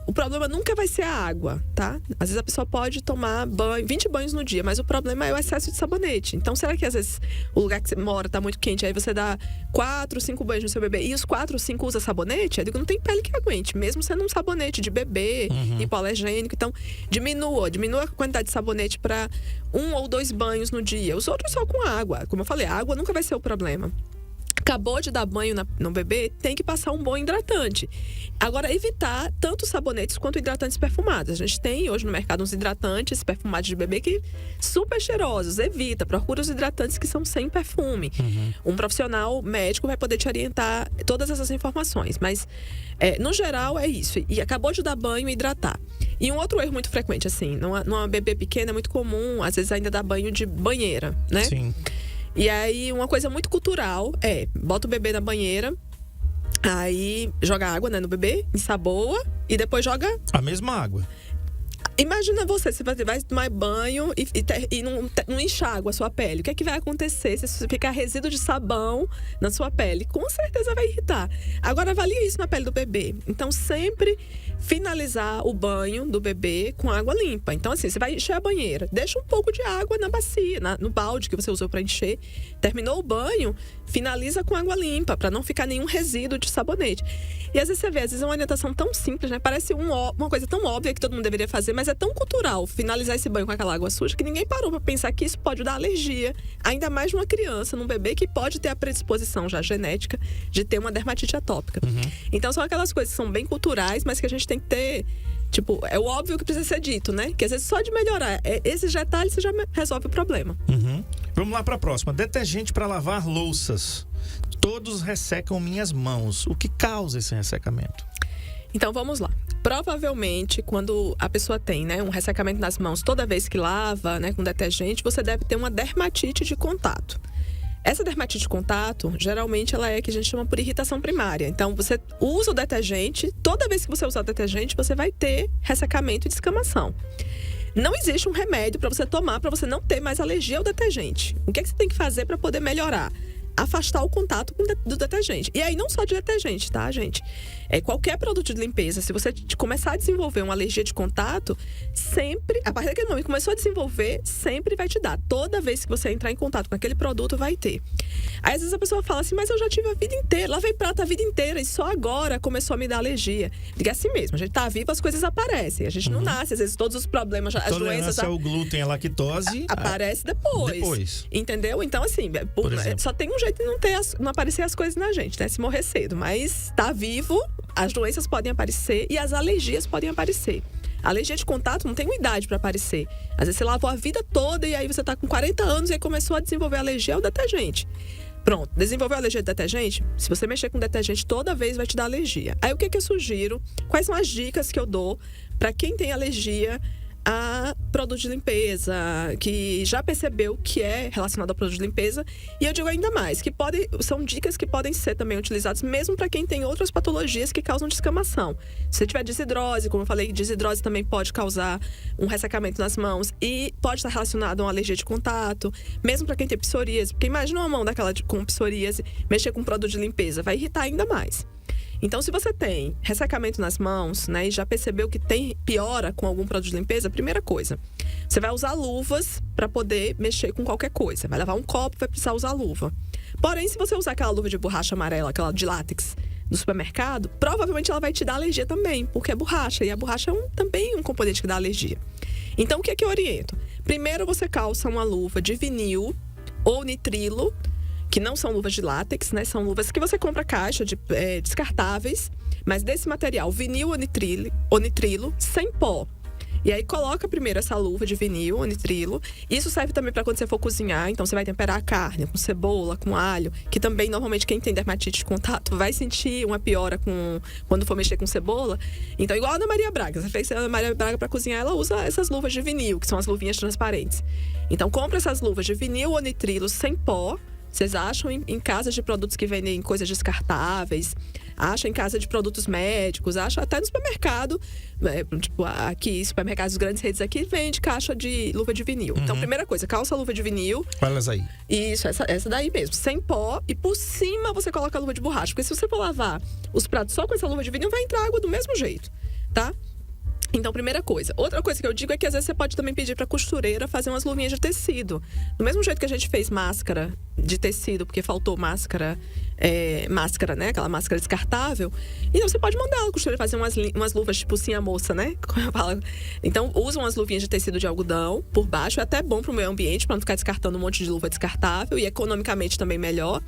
o problema nunca vai ser a água, tá? Às vezes a pessoa pode tomar 20 banhos no dia, mas o problema é o excesso de sabonete. Então, será que às vezes o lugar que você mora tá muito quente, aí você dá 4, 5 banhos no seu bebê e os 4, 5 usa sabonete? Eu digo, não tem pele que aguente, mesmo sendo um sabonete de bebê, hipoalergênico. Então, diminua a quantidade de sabonete para 1 ou 2 banhos no dia. Os outros só com água. Como eu falei, a água nunca vai ser o problema. Acabou de dar banho no bebê, tem que passar um bom hidratante. Agora, evitar tanto sabonetes quanto hidratantes perfumados. A gente tem hoje no mercado uns hidratantes perfumados de bebê que super cheirosos. Procura os hidratantes que são sem perfume. Um profissional médico vai poder te orientar todas essas informações. Mas, no geral, é isso. E acabou de dar banho, hidratar. E um outro erro muito frequente, assim, numa bebê pequena é muito comum, às vezes ainda dar banho de banheira, né? Sim. E aí, uma coisa muito cultural bota o bebê na banheira, aí joga água, né, no bebê, ensaboa e depois joga a mesma água. Imagina você vai tomar banho e não enxágua a sua pele. O que é que vai acontecer se ficar resíduo de sabão na sua pele? Com certeza vai irritar. Agora, avalie isso na pele do bebê. Então, sempre finalizar o banho do bebê com água limpa. Então, assim, você vai encher a banheira, deixa um pouco de água na bacia, no balde que você usou para encher. Terminou o banho, finaliza com água limpa, para não ficar nenhum resíduo de sabonete. E às vezes você vê, às vezes é uma orientação tão simples, né? Parece uma coisa tão óbvia que todo mundo deveria fazer, mas é tão cultural finalizar esse banho com aquela água suja que ninguém parou para pensar que isso pode dar alergia, ainda mais numa criança, num bebê que pode ter a predisposição já genética de ter uma dermatite atópica. Então são aquelas coisas que são bem culturais, mas que a gente tem que ter, tipo, é o óbvio que precisa ser dito, né? Que às vezes só de melhorar esses detalhes você já resolve o problema. Vamos lá para a próxima. Detergente para lavar louças. Todos ressecam minhas mãos. O que causa esse ressecamento? Então vamos lá. Provavelmente, quando a pessoa tem, né, um ressecamento nas mãos toda vez que lava, né, com detergente, você deve ter uma dermatite de contato. Essa dermatite de contato, geralmente, ela é que a gente chama por irritação primária. Então, você usa o detergente, toda vez que você usar o detergente, você vai ter ressecamento e descamação. Não existe um remédio para você tomar para você não ter mais alergia ao detergente. O que é que você tem que fazer para poder melhorar? Afastar o contato do detergente. E aí, não só de detergente, tá, gente? Qualquer produto de limpeza, se você começar a desenvolver uma alergia de contato, sempre, a partir daquele momento que começou a desenvolver, sempre vai te dar. Toda vez que você entrar em contato com aquele produto, vai ter. Aí, às vezes, a pessoa fala assim, mas eu já tive a vida inteira, lavei prato a vida inteira e só agora começou a me dar alergia. Diga assim mesmo, a gente tá vivo, as coisas aparecem. A gente não nasce, às vezes, todos os problemas, as doenças... ao glúten, a lactose... Aparece depois. Entendeu? Então, assim, só tem um jeito de não aparecer as coisas na gente, né? Se morrer cedo. Mas tá vivo, as doenças podem aparecer e as alergias podem aparecer. A alergia de contato não tem uma idade para aparecer. Às vezes você lavou a vida toda e aí você tá com 40 anos e aí começou a desenvolver alergia ao detergente. Pronto, desenvolveu alergia de detergente? Se você mexer com detergente, toda vez vai te dar alergia. Aí o que eu sugiro? Quais são as dicas que eu dou para quem tem alergia a produto de limpeza, que já percebeu que é relacionado ao produto de limpeza? E eu digo ainda mais, que são dicas que podem ser também utilizadas mesmo para quem tem outras patologias que causam descamação. Se você tiver desidrose, como eu falei, desidrose também pode causar um ressecamento nas mãos e pode estar relacionado a uma alergia de contato, mesmo para quem tem psoríase, porque imagina uma mão daquela com psoríase, mexer com produto de limpeza, vai irritar ainda mais. Então, se você tem ressecamento nas mãos, né, e já percebeu que piora com algum produto de limpeza, primeira coisa, você vai usar luvas para poder mexer com qualquer coisa. Vai lavar um copo, vai precisar usar luva. Porém, se você usar aquela luva de borracha amarela, aquela de látex do supermercado, provavelmente ela vai te dar alergia também, porque é borracha, e a borracha é também um componente que dá alergia. Então, o que é que eu oriento? Primeiro, você calça uma luva de vinil ou nitrilo, que não são luvas de látex, né? São luvas que você compra caixa descartáveis, mas desse material, vinil ou nitrilo, sem pó. E aí coloca primeiro essa luva de vinil ou nitrilo. Isso serve também para quando você for cozinhar. Então você vai temperar a carne com cebola, com alho, que também normalmente quem tem dermatite de contato vai sentir uma piora quando for mexer com cebola. Então igual a Ana Maria Braga, você fez a Ana Maria Braga para cozinhar, ela usa essas luvas de vinil, que são as luvinhas transparentes. Então compra essas luvas de vinil ou nitrilo sem pó. Vocês acham em casas de produtos que vendem coisas descartáveis, acham em casa de produtos médicos, acham até no supermercado, tipo aqui, supermercados grandes redes aqui, vende caixa de luva de vinil. Então, primeira coisa, calça a luva de vinil. Qual elas aí? Isso, essa daí mesmo, sem pó, e por cima você coloca a luva de borracha, porque se você for lavar os pratos só com essa luva de vinil, vai entrar água do mesmo jeito, tá? Então, primeira coisa. Outra coisa que eu digo é que às vezes você pode também pedir pra costureira fazer umas luvinhas de tecido. Do mesmo jeito que a gente fez máscara de tecido, porque faltou máscara, né? Aquela máscara descartável. Então, você pode mandar a costureira fazer umas luvas tipo assim, a moça, né? Como eu falo. Então, usam umas luvinhas de tecido de algodão por baixo. É até bom pro meio ambiente, pra não ficar descartando um monte de luva descartável. E economicamente também melhor.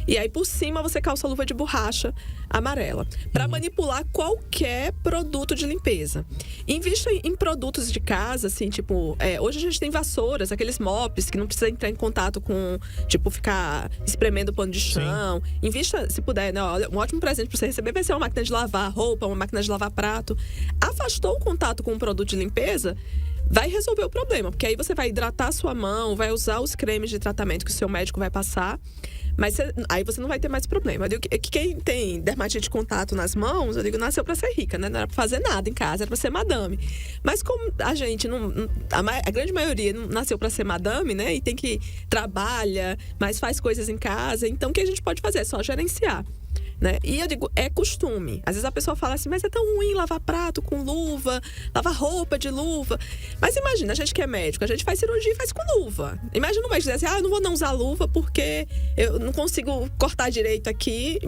E aí, por cima, você calça a luva de borracha amarela. Para manipular qualquer produto de limpeza. Invista em produtos de casa, assim, tipo... hoje a gente tem vassouras, aqueles mops que não precisa entrar em contato com... Tipo, ficar espremendo o pano de chão. Sim. Invista, se puder, né? Olha, um ótimo presente para você receber vai ser uma máquina de lavar roupa, uma máquina de lavar prato. Afastou o contato com um produto de limpeza... vai resolver o problema, porque aí você vai hidratar a sua mão, vai usar os cremes de tratamento que o seu médico vai passar, mas aí você não vai ter mais problema. Eu digo que quem tem dermatite de contato nas mãos, eu digo, nasceu pra ser rica, né? Não era pra fazer nada em casa, era pra ser madame. Mas como a gente, a grande maioria não nasceu pra ser madame, né? E tem que trabalha, mas faz coisas em casa, então o que a gente pode fazer? É só gerenciar. Né? E eu digo, é costume. Às vezes a pessoa fala assim, mas é tão ruim lavar prato com luva, lavar roupa de luva. Mas imagina, a gente que é médico, a gente faz cirurgia e faz com luva. Imagina um médico dizer assim, eu não vou não usar luva porque eu não consigo cortar direito aqui.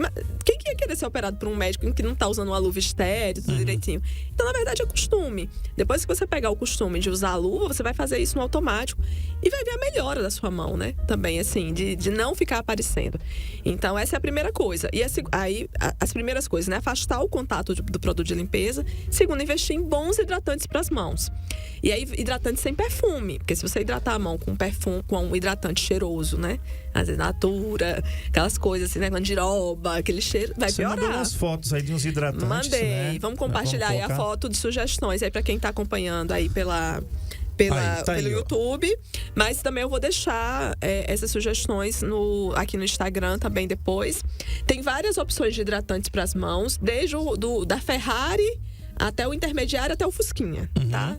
Quem que ia querer ser operado por um médico que não tá usando uma luva estéril, tudo direitinho? Então, na verdade, é costume. Depois que você pegar o costume de usar a luva, você vai fazer isso no automático e vai ver a melhora da sua mão, né? Também, assim, de não ficar aparecendo. Então, essa é a primeira coisa. E aí, as primeiras coisas, né? Afastar o contato do produto de limpeza. Segundo, investir em bons hidratantes para as mãos. E aí, hidratante sem perfume. Porque se você hidratar a mão com perfume, com um hidratante cheiroso, né? Às vezes, Natura, aquelas coisas assim, né? Landiroba, aquele cheiro, vai piorar. Você mandou umas fotos aí de uns hidratantes, mandei. Né? Vamos compartilhar aí a foto de sugestões aí para quem tá acompanhando aí pelo YouTube, mas também eu vou deixar essas sugestões aqui no Instagram também depois. Tem várias opções de hidratantes para as mãos, desde da Ferrari até o intermediário, até o Fusquinha, tá?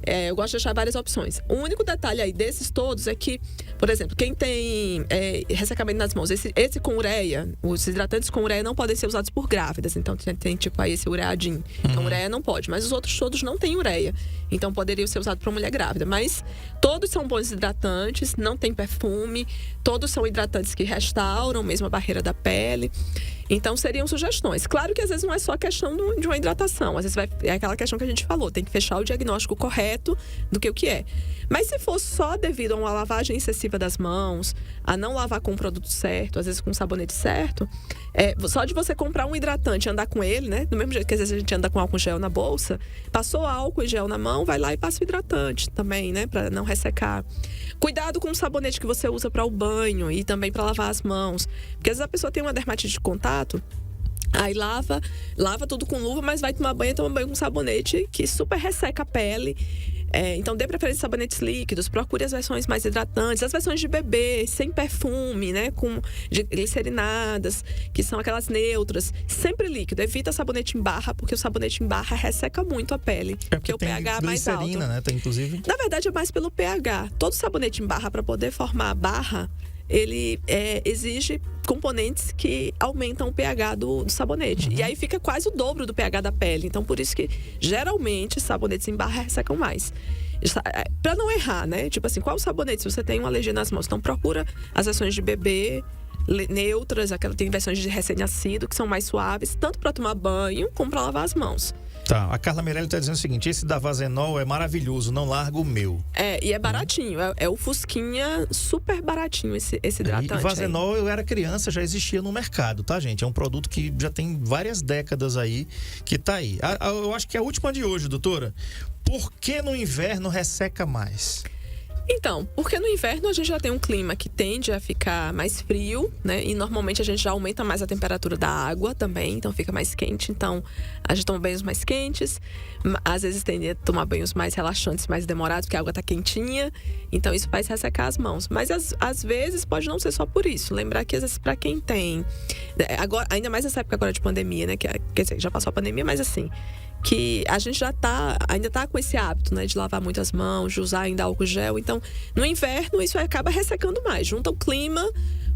Eu gosto de deixar várias opções. O único detalhe aí desses todos é que, por exemplo, quem tem ressecamento nas mãos, esse com ureia, os hidratantes com ureia não podem ser usados por grávidas. Então tem tipo aí esse ureadinho. Então ureia não pode, mas os outros todos não têm ureia. Então poderiam ser usados para mulher grávida. Mas todos são bons hidratantes, não tem perfume, todos são hidratantes que restauram mesmo a barreira da pele. Então seriam sugestões. Claro que às vezes não é só questão de uma hidratação. Às vezes é aquela questão que a gente falou, tem que fechar o diagnóstico correto do que o que é. Mas se for só devido a uma lavagem excessiva das mãos, a não lavar com o produto certo, às vezes com o sabonete certo, só de você comprar um hidratante e andar com ele, né? Do mesmo jeito que às vezes a gente anda com álcool gel na bolsa, passou álcool e gel na mão, vai lá e passa o hidratante também, né? Para não ressecar. Cuidado com o sabonete que você usa para o banho e também para lavar as mãos. Porque às vezes a pessoa tem uma dermatite de contato, aí lava tudo com luva, mas vai tomar banho com sabonete que super resseca a pele. Então dê preferência a sabonetes líquidos, procure as versões mais hidratantes, as versões de bebê, sem perfume, né? De glicerinadas, que são aquelas neutras, sempre líquido. Evita sabonete em barra, porque o sabonete em barra resseca muito a pele. Porque o pH é mais alto. Né? Tem, inclusive. Na verdade, é mais pelo pH. Todo sabonete em barra, para poder formar a barra, ele exige componentes que aumentam o pH do sabonete. E aí fica quase o dobro do pH da pele. Então, por isso que, geralmente, sabonetes em barra ressecam mais. Pra não errar, né? Tipo assim, qual sabonete? Se você tem uma alergia nas mãos, então procura as versões de bebê, neutras, tem versões de recém-nascido, que são mais suaves, tanto para tomar banho, como para lavar as mãos. Tá, a Carla Meirelli está dizendo o seguinte: esse da Vazenol é maravilhoso, não larga o meu. E é baratinho, é o Fusquinha super baratinho esse hidratante. E Vazenol, eu era criança, já existia no mercado, tá, gente? É um produto que já tem várias décadas aí, que tá aí. Eu acho que é a última de hoje, doutora. Por que no inverno resseca mais? Então, porque no inverno a gente já tem um clima que tende a ficar mais frio, né? E normalmente a gente já aumenta mais a temperatura da água também, então fica mais quente. Então, a gente toma banhos mais quentes, às vezes tende a tomar banhos mais relaxantes, mais demorados, porque a água tá quentinha. Então, isso faz ressecar as mãos. Mas, às vezes, pode não ser só por isso. Lembrar que, às vezes, pra quem tem... Agora, ainda mais nessa época agora de pandemia, né? Quer dizer, já passou a pandemia, mas assim... que a gente ainda tá com esse hábito, né, de lavar muito as mãos, de usar ainda álcool gel. Então, no inverno, isso acaba ressecando mais. Junta o clima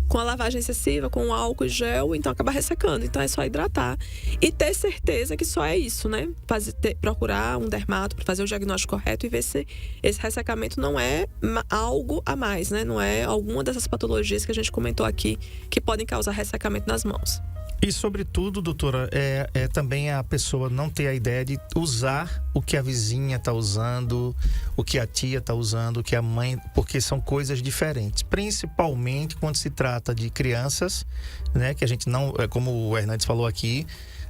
com a lavagem excessiva, com o álcool gel, então acaba ressecando. Então, é só hidratar. E ter certeza que só é isso, né? Procurar um dermato para fazer o diagnóstico correto e ver se esse ressecamento não é algo a mais, né? Não é alguma dessas patologias que a gente comentou aqui que podem causar ressecamento nas mãos. E, sobretudo, doutora, também a pessoa não ter a ideia de usar o que a vizinha está usando, o que a tia está usando, o que a mãe... Porque são coisas diferentes. Principalmente quando se trata de crianças, né? Que a gente não... Como o Hernandes falou aqui,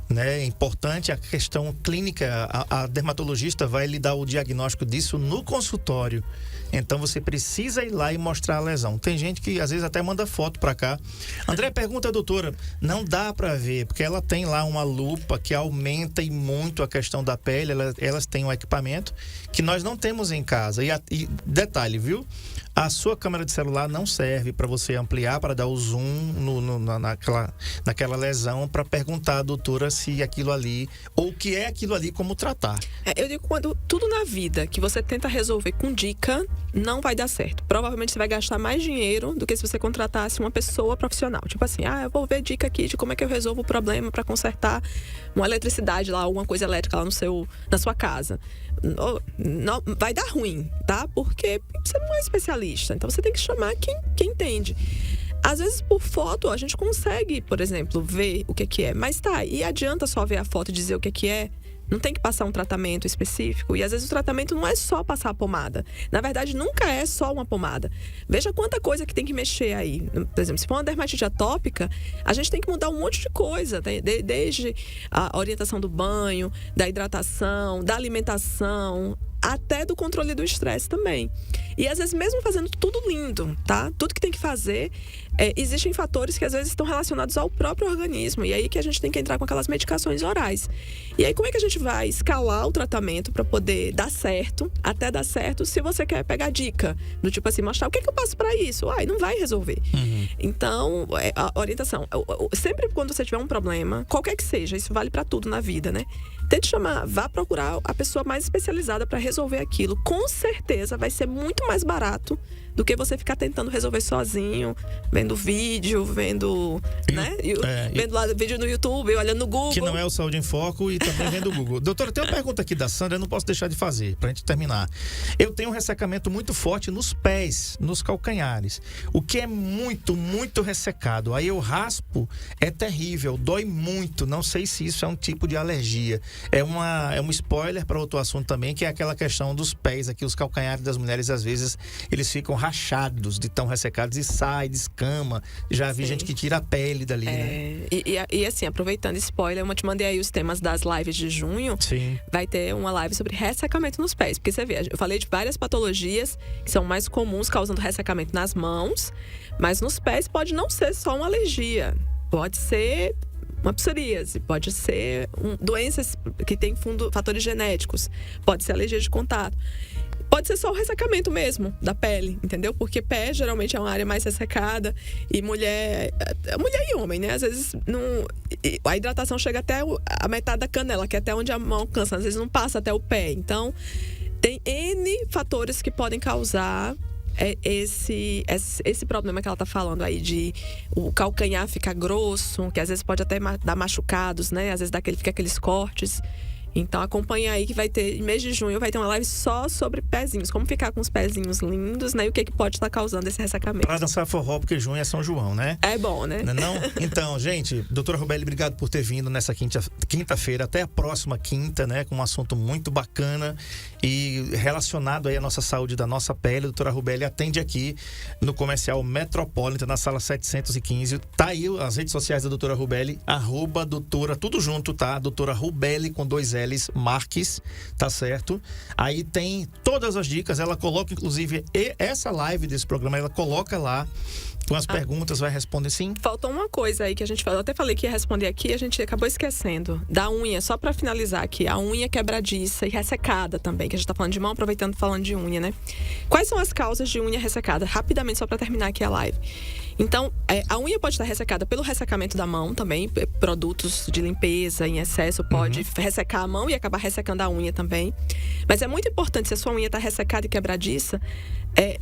né? É importante a questão clínica. A dermatologista vai lhe dar o diagnóstico disso no consultório. Então você precisa ir lá e mostrar a lesão. Tem gente que às vezes até manda foto para cá. André pergunta, doutora, não dá para ver, porque ela tem lá uma lupa que aumenta e muito a questão da pele. Elas têm um equipamento que nós não temos em casa. E detalhe, viu? A sua câmera de celular não serve para você ampliar, para dar o zoom naquela lesão, para perguntar à doutora se aquilo ali, ou o que é aquilo ali, como tratar. Eu digo, quando tudo na vida que você tenta resolver com dica, não vai dar certo. Provavelmente você vai gastar mais dinheiro do que se você contratasse uma pessoa profissional. Tipo assim, eu vou ver dica aqui de como é que eu resolvo o problema para consertar uma eletricidade lá, alguma coisa elétrica lá na sua casa. Não, vai dar ruim, tá? Porque você não é especialista. Então você tem que chamar quem entende. Às vezes, por foto, a gente consegue, por exemplo, ver o que é. Mas tá, e adianta só ver a foto e dizer o que é? Não tem que passar um tratamento específico. E às vezes o tratamento não é só passar a pomada. Na verdade, nunca é só uma pomada. Veja quanta coisa que tem que mexer aí. Por exemplo, se for uma dermatite atópica, a gente tem que mudar um monte de coisa. Desde a orientação do banho, da hidratação, da alimentação, até do controle do estresse também. E às vezes mesmo fazendo tudo lindo, tá? Tudo que tem que fazer, existem fatores que às vezes estão relacionados ao próprio organismo. E aí que a gente tem que entrar com aquelas medicações orais. E aí como é que a gente vai escalar o tratamento para poder dar certo, até dar certo, se você quer pegar dica, do tipo assim, mostrar o que eu passo para isso? Não vai resolver. Então, a orientação. Sempre quando você tiver um problema, qualquer que seja, isso vale para tudo na vida, né? Tente chamar, vá procurar a pessoa mais especializada para resolver aquilo. Com certeza vai ser muito mais barato do que você ficar tentando resolver sozinho, vendo vídeo, vendo, né? Vendo lá vídeo no YouTube, olhando no Google. Que não é o Saúde em Foco e também vendo o Google. Doutora, tem uma pergunta aqui da Sandra, eu não posso deixar de fazer, pra gente terminar. Eu tenho um ressecamento muito forte nos pés, nos calcanhares, o que é muito, muito ressecado. Aí eu raspo, é terrível, dói muito, não sei se isso é um tipo de alergia. É um spoiler para outro assunto também, que é aquela questão dos pés aqui, os calcanhares das mulheres, às vezes, eles ficam rachados de tão ressecados e sai, descama. Já vi Sim. gente que tira a pele dali, né? E assim, aproveitando spoiler, eu te mandei aí os temas das lives de junho. Sim. Vai ter uma live sobre ressecamento nos pés. Porque você vê, eu falei de várias patologias que são mais comuns causando ressecamento nas mãos, mas nos pés pode não ser só uma alergia. Pode ser uma psoríase, pode ser doenças que têm fatores genéticos, pode ser alergia de contato. Pode ser só o ressecamento mesmo da pele, entendeu? Porque pé geralmente é uma área mais ressecada e mulher e homem, né? Às vezes a hidratação chega até a metade da canela, que é até onde a mão alcança, às vezes não passa até o pé. Então, tem N fatores que podem causar esse problema que ela tá falando aí de o calcanhar ficar grosso, que às vezes pode até dar machucados, né? Às vezes fica aqueles cortes. Então acompanha aí que vai ter, em mês de junho, vai ter uma live só sobre pezinhos. Como ficar com os pezinhos lindos, né? E o que pode estar causando esse ressecamento. Pra dançar forró, porque junho é São João, né? É bom, né? Não? Então, gente, doutora Rubelli, obrigado por ter vindo nessa quinta-feira. Até a próxima quinta, né? Com um assunto muito bacana e relacionado aí à nossa saúde da nossa pele. A doutora Rubelli atende aqui no Comercial Metropolitan, na sala 715. Tá aí as redes sociais da doutora Rubelli, @doutora, tudo junto, tá? Doutora Rubelli com 2 L's, Marques, tá certo? Aí tem todas as dicas, ela coloca, inclusive, essa live desse programa, ela coloca lá com as perguntas, vai responder sim. Faltou uma coisa aí que a gente falou, eu até falei que ia responder aqui, a gente acabou esquecendo. Da unha, só pra finalizar aqui, a unha quebradiça e ressecada também, que a gente tá falando de mão, aproveitando falando de unha, né? Quais são as causas de unha ressecada? Rapidamente, só pra terminar aqui a live. Então, a unha pode estar ressecada pelo ressecamento da mão também, produtos de limpeza em excesso pode ressecar a mão e acabar ressecando a unha também. Mas é muito importante, se a sua unha está ressecada e quebradiça,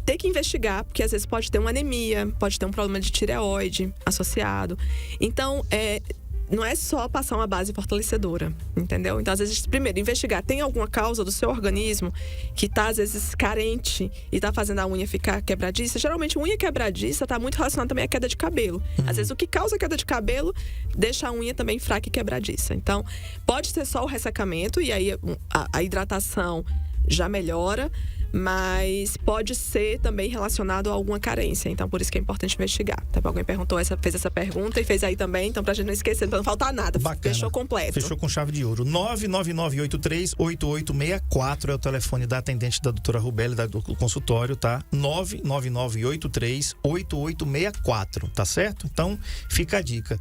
ter que investigar, porque às vezes pode ter uma anemia, pode ter um problema de tireoide associado. Então, não é só passar uma base fortalecedora, entendeu? Então, às vezes, primeiro, investigar. Tem alguma causa do seu organismo que está, às vezes, carente e está fazendo a unha ficar quebradiça? Geralmente, unha quebradiça está muito relacionada também à queda de cabelo. Às vezes, o que causa a queda de cabelo deixa a unha também fraca e quebradiça. Então, pode ser só o ressecamento e aí a hidratação já melhora, mas pode ser também relacionado a alguma carência. Então, por isso que é importante investigar. Tá? Alguém fez essa pergunta e fez aí também. Então, pra gente não esquecer, pra não faltar nada. Bacana. Fechou completo. Fechou com chave de ouro. 999838864 é o telefone da atendente da doutora Rubelli, do consultório, tá? 999838864, tá certo? Então, fica a dica.